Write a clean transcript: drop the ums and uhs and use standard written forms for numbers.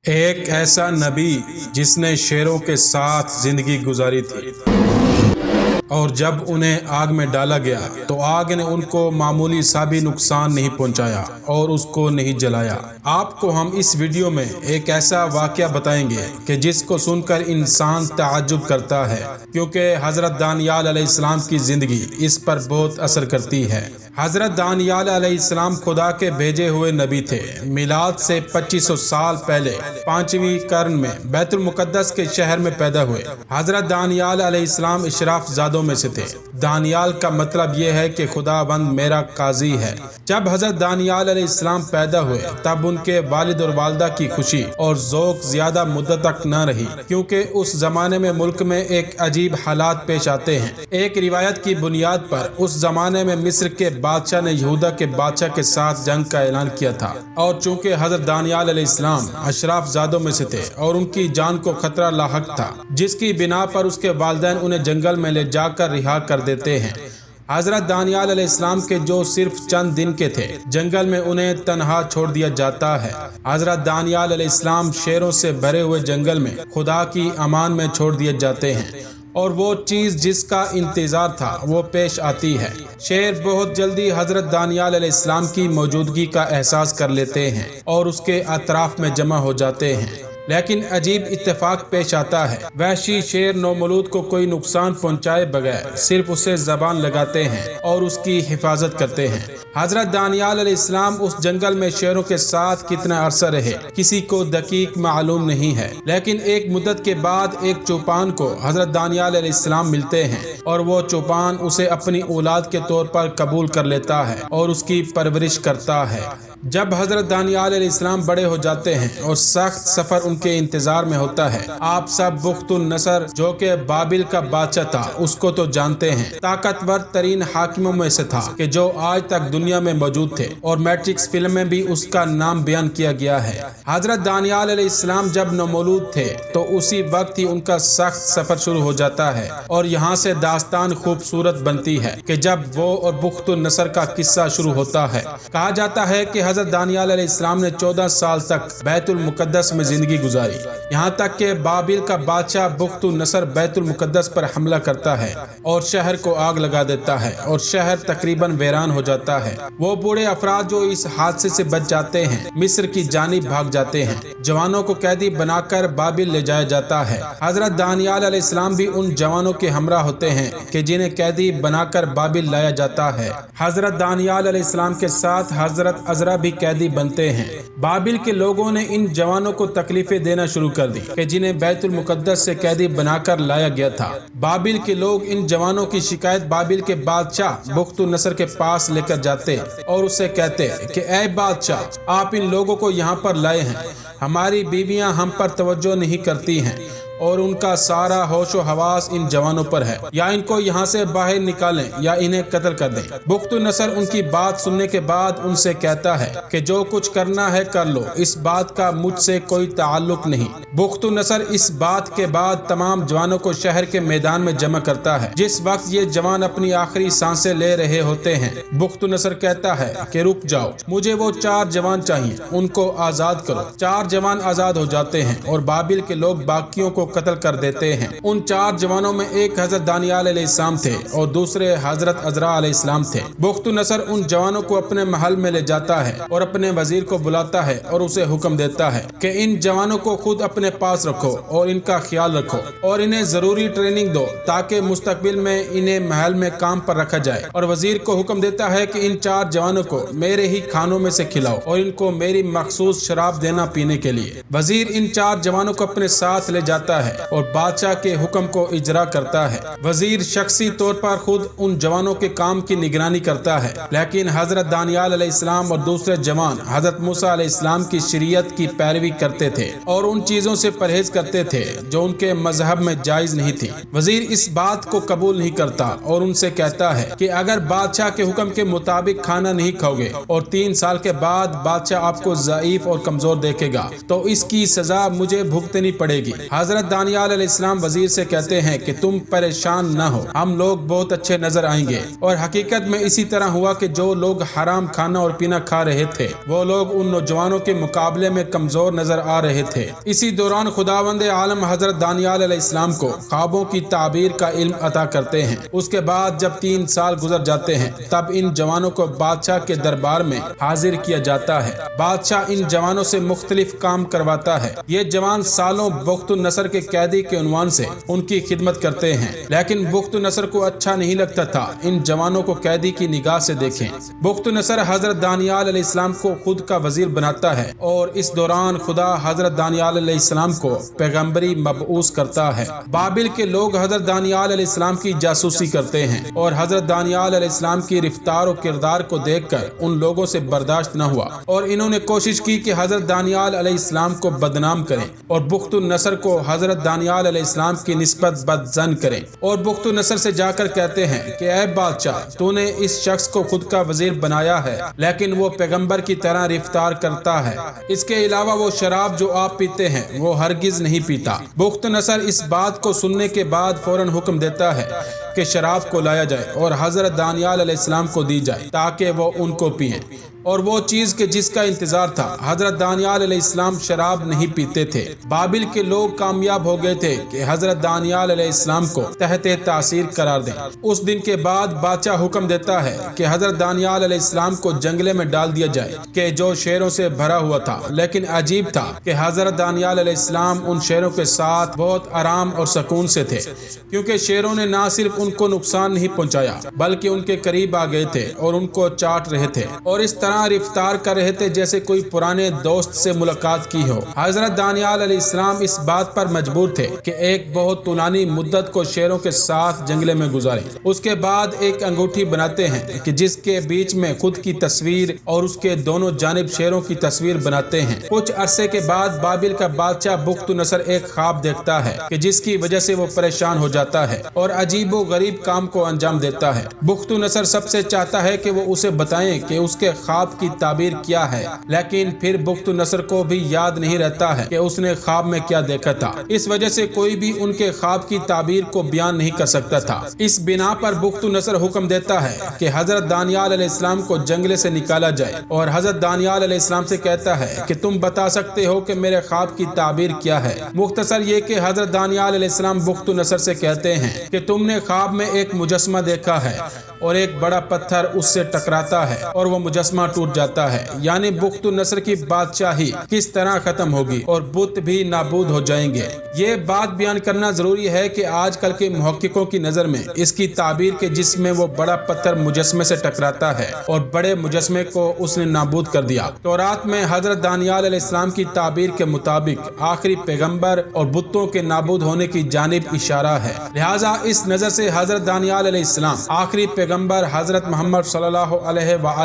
ایک ایسا نبی جس نے شیروں کے ساتھ زندگی گزاری تھی، اور جب انہیں آگ میں ڈالا گیا تو آگ نے ان کو معمولی سا بھی نقصان نہیں پہنچایا اور اس کو نہیں جلایا۔ آپ کو ہم اس ویڈیو میں ایک ایسا واقعہ بتائیں گے کہ جس کو سن کر انسان تعجب کرتا ہے، کیونکہ حضرت دانیال علیہ السلام کی زندگی اس پر بہت اثر کرتی ہے۔ حضرت دانیال علیہ السلام خدا کے بھیجے ہوئے نبی تھے۔ میلاد سے 2500 سال پہلے 5ویں قرن میں بیت المقدس کے شہر میں پیدا ہوئے۔ حضرت دانیال علیہ السلام اشراف زادوں میں سے تھے۔ دانیال کا مطلب یہ ہے کہ خداوند میرا قاضی ہے۔ جب حضرت دانیال علیہ السلام پیدا ہوئے تب ان کے والد اور والدہ کی خوشی اور ذوق زیادہ مدت تک نہ رہی، کیونکہ اس زمانے میں ملک میں ایک عجیب حالات پیش آتے ہیں۔ ایک روایت کی بنیاد پر اس زمانے میں مصر کے بادشاہ نے یہودا کے بادشاہ کے ساتھ جنگ کا اعلان کیا تھا، اور چونکہ حضرت دانیال علیہ السلام اشراف زادوں میں سے تھے اور ان کی جان کو خطرہ لاحق تھا، جس کی بنا پر اس کے والدین انہیں جنگل میں لے جا کر رہا کر دیتے ہیں۔ حضرت دانیال علیہ السلام کے جو صرف چند دن کے تھے، جنگل میں انہیں تنہا چھوڑ دیا جاتا ہے۔ حضرت دانیال علیہ السلام شیروں سے بھرے ہوئے جنگل میں خدا کی امان میں چھوڑ دیے جاتے ہیں، اور وہ چیز جس کا انتظار تھا وہ پیش آتی ہے۔ شیر بہت جلدی حضرت دانیال علیہ السلام کی موجودگی کا احساس کر لیتے ہیں اور اس کے اطراف میں جمع ہو جاتے ہیں، لیکن عجیب اتفاق پیش آتا ہے۔ وحشی شیر نومولود کو کوئی نقصان پہنچائے بغیر صرف اسے زبان لگاتے ہیں اور اس کی حفاظت کرتے ہیں۔ حضرت دانیال علیہ السلام اس جنگل میں شیروں کے ساتھ کتنا عرصہ رہے کسی کو دقیق معلوم نہیں ہے، لیکن ایک مدت کے بعد ایک چوپان کو حضرت دانیال علیہ السلام ملتے ہیں، اور وہ چوپان اسے اپنی اولاد کے طور پر قبول کر لیتا ہے اور اس کی پرورش کرتا ہے۔ جب حضرت دانیال علیہ السلام بڑے ہو جاتے ہیں اور سخت سفر ان کے انتظار میں ہوتا ہے، آپ سب بخت النصر جو کہ بابل کا بادشاہ تھا اس کو تو جانتے ہیں۔ طاقتور ترین حاکموں میں سے تھا کہ جو آج تک دنیا میں موجود تھے، اور میٹرکس فلم میں بھی اس کا نام بیان کیا گیا ہے۔ حضرت دانیال علیہ السلام جب نومولود تھے تو اسی وقت ہی ان کا سخت سفر شروع ہو جاتا ہے، اور یہاں سے داستان خوبصورت بنتی ہے کہ جب وہ اور بخت النصر کا قصہ شروع ہوتا ہے۔ کہا جاتا ہے کہ حضرت دانیال علیہ السلام نے 14 سال تک بیت المقدس میں زندگی گزاری، یہاں تک کہ بابل کا بادشاہ بخت النصر بیت المقدس پر حملہ کرتا ہے اور شہر کو آگ لگا دیتا ہے، اور شہر تقریباً ویران ہو جاتا ہے۔ وہ بوڑھے افراد جو اس حادثے سے بچ جاتے ہیں مصر کی جانب بھاگ جاتے ہیں۔ جوانوں کو قیدی بنا کر بابل لے جایا جاتا ہے۔ حضرت دانیال علیہ السلام بھی ان جوانوں کے ہمراہ ہوتے ہیں کہ جنہیں قیدی بنا کر بابل لایا جاتا ہے۔ حضرت دانیال علیہ السلام کے ساتھ حضرت عزرا بھی قیدی بنتے ہیں۔ بابل کے لوگوں نے ان جوانوں کو تکلیفیں دینا شروع کر دی کہ جنہیں بیت المقدس سے قیدی بنا کر لایا گیا تھا۔ بابل کے لوگ ان جوانوں کی شکایت بابل کے بادشاہ بخت النصر کے پاس لے کر جاتے اور اسے کہتے کہ اے بادشاہ، آپ ان لوگوں کو یہاں پر لائے ہیں، ہماری بیویاں ہم پر توجہ نہیں کرتی ہیں، اور ان کا سارا ہوش و حواس ان جوانوں پر ہے، یا ان کو یہاں سے باہر نکالیں یا انہیں قتل کر دیں۔ بخت النصر ان کی بات سننے کے بعد ان سے کہتا ہے کہ جو کچھ کرنا ہے کر لو، اس بات کا مجھ سے کوئی تعلق نہیں۔ بخت النصر اس بات کے بعد تمام جوانوں کو شہر کے میدان میں جمع کرتا ہے۔ جس وقت یہ جوان اپنی آخری سانسیں لے رہے ہوتے ہیں، بخت النصر کہتا ہے کہ رک جاؤ، مجھے وہ 4 جوان چاہیے، ان کو آزاد کرو۔ 4 جوان آزاد ہو جاتے ہیں اور بابل کے لوگ باقیوں کو قتل کر دیتے ہیں۔ ان 4 جوانوں میں ایک حضرت دانیال علیہ السلام تھے اور دوسرے حضرت عزرا علیہ السلام تھے۔ بخت النصر ان جوانوں کو اپنے محل میں لے جاتا ہے اور اپنے وزیر کو بلاتا ہے اور اسے حکم دیتا ہے کہ ان جوانوں کو خود اپنے پاس رکھو اور ان کا خیال رکھو، اور انہیں ضروری ٹریننگ دو تاکہ مستقبل میں انہیں محل میں کام پر رکھا جائے۔ اور وزیر کو حکم دیتا ہے کہ ان 4 جوانوں کو میرے ہی کھانوں میں سے کھلاؤ اور ان کو میری مخصوص شراب دینا پینے کے لیے۔ وزیر ان 4 جوانوں کو اپنے ساتھ لے جاتا ہے اور بادشاہ کے حکم کو اجرا کرتا ہے۔ وزیر شخصی طور پر خود ان جوانوں کے کام کی نگرانی کرتا ہے، لیکن حضرت دانیال علیہ السلام اور دوسرے جوان حضرت موسیٰ علیہ السلام کی شریعت کی پیروی کرتے تھے اور ان چیزوں سے پرہیز کرتے تھے جو ان کے مذہب میں جائز نہیں تھی۔ وزیر اس بات کو قبول نہیں کرتا اور ان سے کہتا ہے کہ اگر بادشاہ کے حکم کے مطابق کھانا نہیں کھاؤ گے اور 3 سال کے بعد بادشاہ آپ کو ضعیف اور کمزور دیکھے گا تو اس کی سزا مجھے بھگتنی پڑے گی۔ حضرت حضرت دانیال علیہ السلام وزیر سے کہتے ہیں کہ تم پریشان نہ ہو، ہم لوگ بہت اچھے نظر آئیں گے۔ اور حقیقت میں اسی طرح ہوا کہ جو لوگ حرام کھانا اور پینا کھا رہے تھے وہ لوگ ان نوجوانوں کے مقابلے میں کمزور نظر آ رہے تھے۔ اسی دوران خداوند عالم حضرت دانیال علیہ السلام کو خوابوں کی تعبیر کا علم عطا کرتے ہیں۔ اس کے بعد جب 3 سال گزر جاتے ہیں تب ان جوانوں کو بادشاہ کے دربار میں حاضر کیا جاتا ہے۔ بادشاہ ان جوانوں سے مختلف کام کرواتا ہے۔ یہ جوان سالوں بخت النصر کے قیدی کے عنوان سے ان کی خدمت کرتے ہیں، لیکن بخت النصر کو اچھا نہیں لگتا تھا ان جوانوں کو قیدی کی نگاہ سے دیکھیں۔ بخت النصر حضرت دانیال علیہ السلام کو خود کا وزیر بناتا ہے اور اس دوران خدا حضرت دانیال علیہ السلام کو پیغمبری مبعوث کرتا ہے۔ بابل کے لوگ حضرت دانیال علیہ السلام کی جاسوسی کرتے ہیں اور حضرت دانیال علیہ السلام کی رفتار و کردار کو دیکھ کر ان لوگوں سے برداشت نہ ہوا اور انہوں نے کوشش کی کہ حضرت دانیال علیہ السلام کو بدنام کریں اور بخت النصر کو حضرت دانیال علیہ السلام کی نسبت بدظن کریں، اور بخت النصر سے جا کر کہتے ہیں کہ اے بادشاہ، تو نے اس شخص کو خود کا وزیر بنایا ہے لیکن وہ پیغمبر کی طرح رفتار کرتا ہے۔ اس کے علاوہ وہ شراب جو آپ پیتے ہیں وہ ہرگز نہیں پیتا۔ بخت نصر اس بات کو سننے کے بعد فوراً حکم دیتا ہے کہ شراب کو لایا جائے اور حضرت دانیال علیہ السلام کو دی جائے تاکہ وہ ان کو پئیں، اور وہ چیز کہ جس کا انتظار تھا، حضرت دانیال علیہ السلام شراب نہیں پیتے تھے۔ بابل کے لوگ کامیاب ہو گئے تھے کہ حضرت دانیال علیہ السلام کو تحت تاثیر قرار دیں۔ اس دن کے بعد بادشاہ حکم دیتا ہے کہ حضرت دانیال علیہ السلام کو جنگلے میں ڈال دیا جائے کہ جو شیروں سے بھرا ہوا تھا، لیکن عجیب تھا کہ حضرت دانیال علیہ السلام ان شیروں کے ساتھ بہت آرام اور سکون سے تھے، کیونکہ شیروں نے نہ صرف ان کو نقصان نہیں پہنچایا بلکہ ان کے قریب آ گئے تھے اور ان کو چاٹ رہے تھے اور اس طرح رفتار کر رہے تھے جیسے کوئی پرانے دوست سے ملاقات کی ہو۔ حضرت دانیال علیہ السلام اس بات پر مجبور تھے کہ ایک بہت طولانی مدت کو شیروں کے ساتھ جنگلے میں گزاریں۔ اس کے بعد ایک انگوٹھی بناتے ہیں کہ جس کے بیچ میں خود کی تصویر اور اس کے دونوں جانب شیروں کی تصویر بناتے ہیں۔ کچھ عرصے کے بعد بابل کا بادشاہ بخت نصر ایک خواب دیکھتا ہے کہ جس کی وجہ سے وہ پریشان ہو جاتا ہے اور عجیب و غریب کام کو انجام دیتا ہے۔ بخت نصر سب سے چاہتا ہے کہ وہ اسے بتائیں کہ اس کے خواب کی تعبیر کیا ہے، لیکن پھر بخت نصر کو بھی یاد نہیں رہتا ہے کہ اس نے خواب میں کیا دیکھا تھا۔ اس وجہ سے کوئی بھی ان کے خواب کی تعبیر کو بیان نہیں کر سکتا تھا۔ اس بنا پر بخت نصر حکم دیتا ہے کہ حضرت دانیال علیہ السلام کو جنگلے سے نکالا جائے اور حضرت دانیال علیہ السلام سے کہتا ہے کہ تم بتا سکتے ہو کہ میرے خواب کی تعبیر کیا ہے؟ مختصر یہ کہ حضرت دانیال علیہ السلام بخت نصر سے کہتے ہیں کہ تم نے خواب میں ایک مجسمہ دیکھا ہے اور ایک بڑا پتھر اس سے ٹکراتا ہے اور وہ مجسمہ ٹوٹ جاتا ہے، یعنی بخت نصر کی بادشاہی کس طرح ختم ہوگی اور بت بھی نابود ہو جائیں گے۔ یہ بات بیان کرنا ضروری ہے کہ آج کل کے محققوں کی نظر میں اس کی تعبیر کے جس میں وہ بڑا پتھر مجسمے سے ٹکراتا ہے اور بڑے مجسمے کو اس نے نابود کر دیا۔ تورات میں حضرت دانیال علیہ السلام کی تعبیر کے مطابق آخری پیغمبر اور بتوں کے نابود ہونے کی جانب اشارہ ہے، لہٰذا اس نظر سے حضرت دانیال علیہ السلام آخری پیغمبر حضرت محمد صلی اللہ علیہ وآلہ